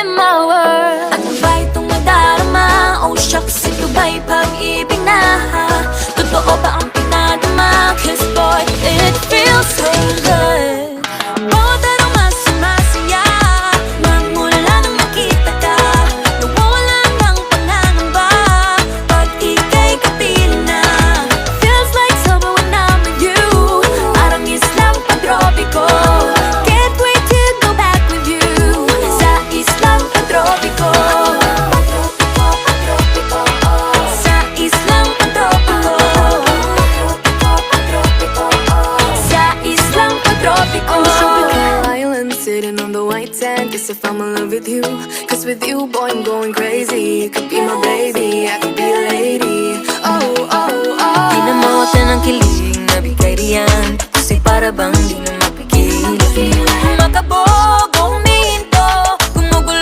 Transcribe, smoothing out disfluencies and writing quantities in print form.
in my world. At ba itong nadarama? Oh shucks, ito ba'y pag-ibig na? Totoo ba ang pinadama? Cause boy, it feels so good. Bawat araw mas sumasaya magmula nang makita ka. Nawawala ng pangangamba pag ika'y kapiling na. Feels like summer when I'm with you. Parang islang pantropiko. Can't wait to go back with you sa islang pantropiko. Sa islang pantropiko. Sa islang pantropiko. Island sitting on the white sand. Guess if I'm in love with you, cause with you, boy, I'm going crazy. You could be my baby, I could be a lady. Oh, oh, oh. Di na mawata ng kilig na bigay riyan. Kasi para bang di na mapigilan. Makabog